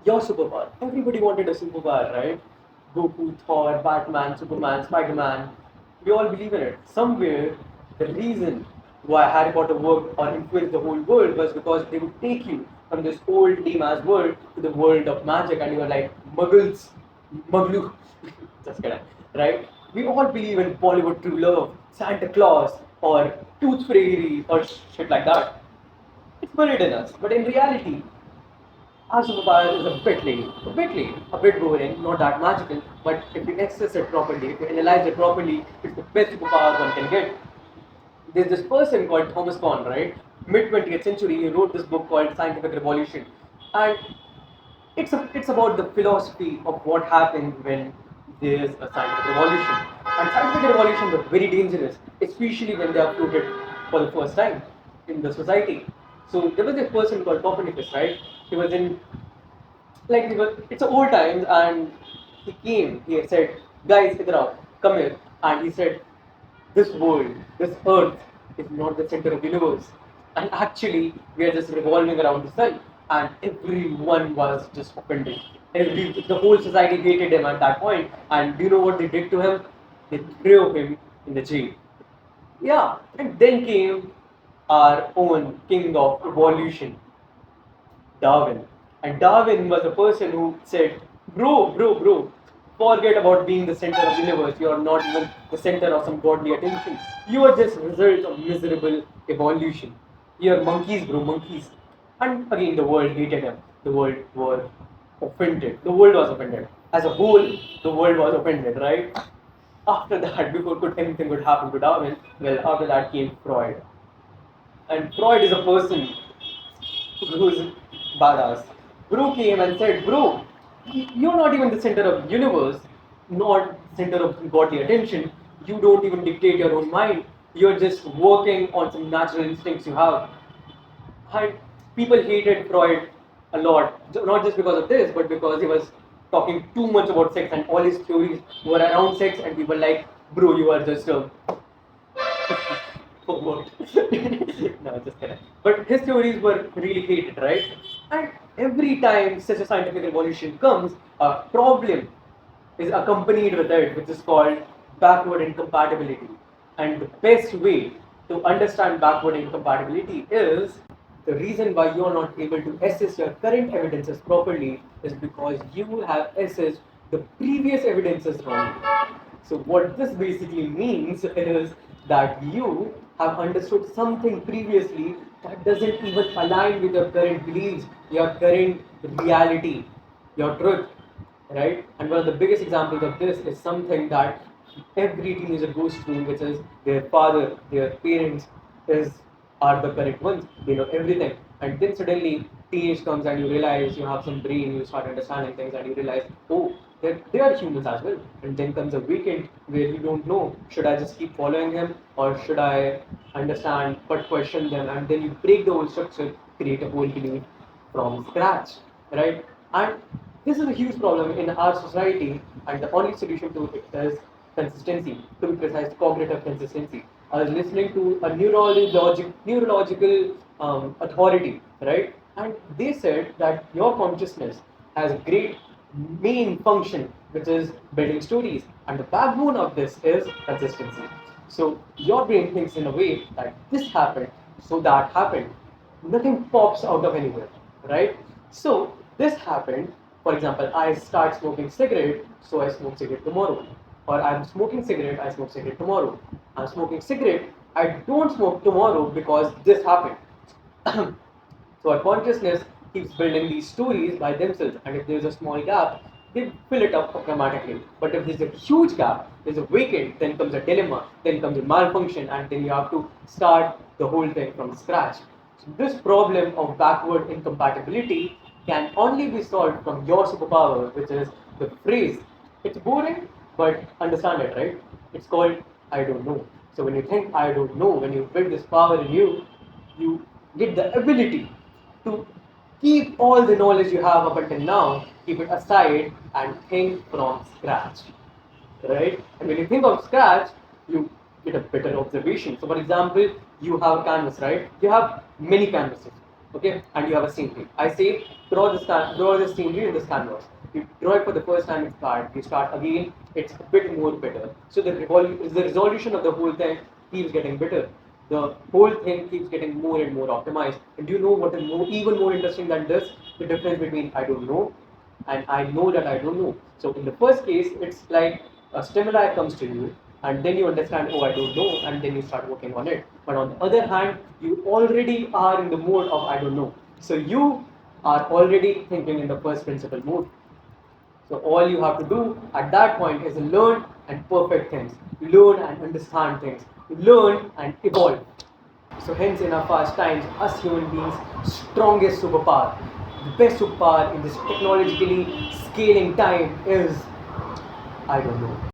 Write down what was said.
Your superpower. Everybody wanted a superpower, right? Goku, Thor, Batman, Superman, Spider-Man. We all believe in it. Somewhere, the reason why Harry Potter worked or influenced the whole world was because they would take you from this old lame ass world to the world of magic, and you were like muggles, muglu. Just kidding, right? We all believe in Bollywood true love, Santa Claus, or Tooth Fairy, or shit like that. It's buried in us, but in reality, our superpower is a bit boring, not that magical, but if you access it properly, if you analyze it properly, it's the best superpower one can get. There's this person called Thomas Kuhn, right? Mid 20th century, he wrote this book called Scientific Revolution. And it's about the philosophy of what happens when there's a scientific revolution. And scientific revolutions are very dangerous, especially when they are floated for the first time in the society. So there was this person called Copernicus, right? He was in it's an old times, and he came. He had said, "Guys, idhar aao, come here," and he said, "This world, this Earth, is not the center of the universe, and actually, we are just revolving around the sun." And everyone was just offended. The whole society hated him at that point. And do you know what they did to him? They threw him in the jail. Yeah, and then came our own king of evolution, Darwin. And Darwin was a person who said, bro, forget about being the center of the universe. You are not even the center of some godly attention. You are just a result of miserable evolution. You are monkeys, bro, monkeys. And again, the world hated him. The world was offended. The world was offended. As a whole, the world was offended, right? After that, before anything could happen to Darwin, well, after that came Freud. And Freud is a person who's badass. Bro came and said, "Bro, you're not even the center of the universe, not center of godly attention. You don't even dictate your own mind. You're just working on some natural instincts you have." And people hated Freud a lot, not just because of this, but because he was talking too much about sex, and all his theories were around sex, and people like, "Bro, you are just a for what?" No, just kidding. But his theories were really hated, right? And every time such a scientific revolution comes, a problem is accompanied with it, which is called backward incompatibility. And the best way to understand backward incompatibility is the reason why you are not able to assess your current evidences properly is because you have assessed the previous evidences wrongly. So what this basically means is that you have understood something previously that doesn't even align with your current beliefs, your current reality, your truth, right? And one of the biggest examples of this is something that every teenager goes through, which is their father, their parents is are the correct ones. They know everything, and then suddenly teenage comes and you realize you have some brain, you start understanding things, and you realize, oh, they are humans as well. And then comes a weekend where you don't know, should I just keep following him or should I understand but question them? And then you break the whole structure, create a whole belief from scratch, right? And this is a huge problem in our society, and the only solution to it is consistency, to be precise, cognitive consistency. I was listening to a neurological authority, right? And they said that your consciousness has a great main function, which is building stories, and the backbone of this is consistency. So your brain thinks in a way that this happened, so that happened. Nothing pops out of anywhere, right? So this happened. For example, I start smoking cigarette, so I smoke cigarette tomorrow. Or I'm smoking cigarette, I smoke cigarette tomorrow. I'm smoking cigarette, I don't smoke tomorrow because this happened. So our consciousness keeps building these stories by themselves, and if there's a small gap, they fill it up automatically. But if there's a huge gap, there's a vacant, then comes a dilemma, then comes a malfunction, and then you have to start the whole thing from scratch. So this problem of backward incompatibility can only be solved from your superpower, which is the phrase. It's boring, but understand it, right? It's called I don't know. So when you think I don't know, when you build this power in you, you get the ability to keep all the knowledge you have up until now, keep it aside and think from scratch, right? And when you think of scratch, you get a better observation. So, for example, you have a canvas, right? You have many canvases. okay, and you have a scenery. I say draw the scenery in this canvas. You draw it for the first time, it's hard. You start again, it's a bit more better. So the resolution of the whole thing keeps getting better. The whole thing keeps getting more and more optimized. And do you know what is even more interesting than this? The difference between I don't know and I know that I don't know. So in the first case, it's like a stimuli comes to you, and then you understand, oh, I don't know, and then you start working on it. But on the other hand, you already are in the mode of I don't know. So you are already thinking in the first principle mode. So all you have to do at that point is learn and perfect things, learn and understand things, learn and evolve. So hence in our fast times, us human beings, strongest superpower, the best superpower in this technologically scaling time is I don't know.